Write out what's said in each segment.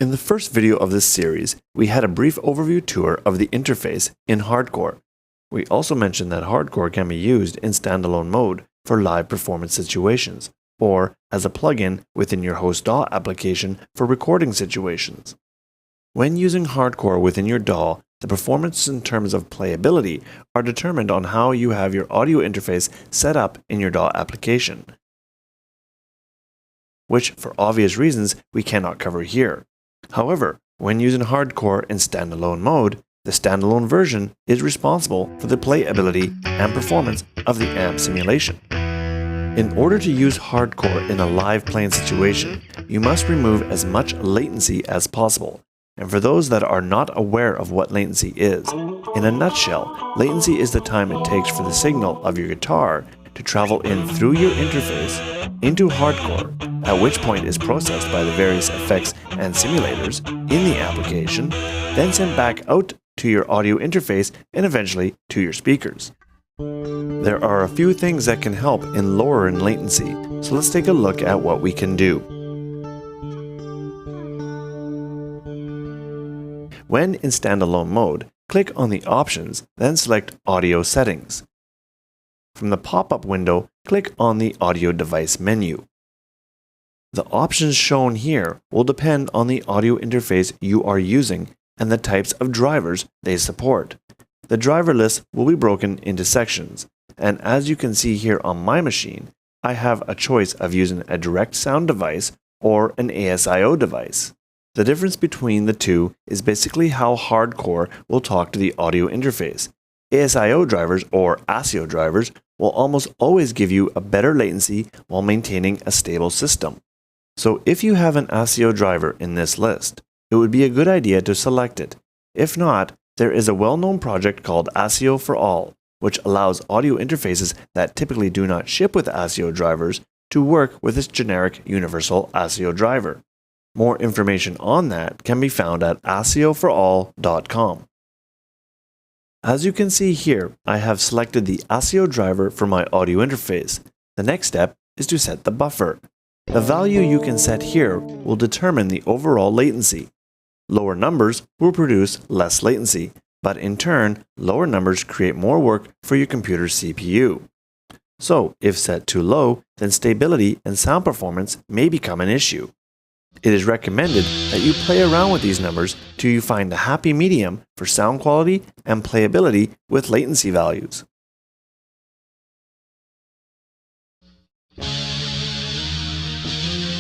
In the first video of this series, we had a brief overview tour of the interface in Hardcore. We also mentioned that Hardcore can be used in standalone mode for live performance situations, or as a plugin within your host DAW application for recording situations. When using Hardcore within your DAW, the performance in terms of playability are determined on how you have your audio interface set up in your DAW application, which for obvious reasons we cannot cover here. However, when using Hardcore in standalone mode, the standalone version is responsible for the playability and performance of the amp simulation. In order to use Hardcore in a live playing situation, you must remove as much latency as possible. And for those that are not aware of what latency is, in a nutshell, latency is the time it takes for the signal of your guitar to travel in through your interface into Hardcore, at which point is processed by the various effects and simulators in the application, then sent back out to your audio interface and eventually to your speakers. There are a few things that can help in lowering latency, so let's take a look at what we can do. When in standalone mode, click on the options, then select Audio Settings. From the pop-up window, click on the Audio Device menu. The options shown here will depend on the audio interface you are using and the types of drivers they support. The driver list will be broken into sections, and as you can see here on my machine, I have a choice of using a direct sound device or an ASIO device. The difference between the two is basically how Hardcore will talk to the audio interface. ASIO drivers or ASIO drivers will almost always give you a better latency while maintaining a stable system. So if you have an ASIO driver in this list, it would be a good idea to select it. If not, there is a well-known project called ASIO for All, which allows audio interfaces that typically do not ship with ASIO drivers to work with this generic universal ASIO driver. More information on that can be found at asioforall.com. As you can see here, I have selected the ASIO driver for my audio interface. The next step is to set the buffer. The value you can set here will determine the overall latency. Lower numbers will produce less latency, but in turn, lower numbers create more work for your computer's CPU. So, if set too low, then stability and sound performance may become an issue. It is recommended that you play around with these numbers till you find a happy medium for sound quality and playability with latency values.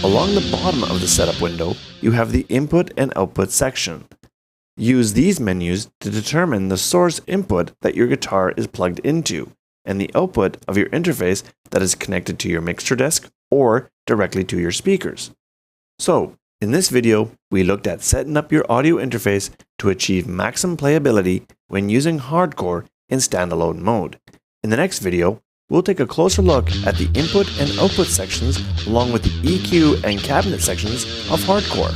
Along the bottom of the setup window, you have the input and output section. Use these menus to determine the source input that your guitar is plugged into and the output of your interface that is connected to your mixer desk or directly to your speakers. So, in this video, we looked at setting up your audio interface to achieve maximum playability when using Hardcore in standalone mode. In the next video, we'll take a closer look at the input and output sections along with the EQ and cabinet sections of Hardcore.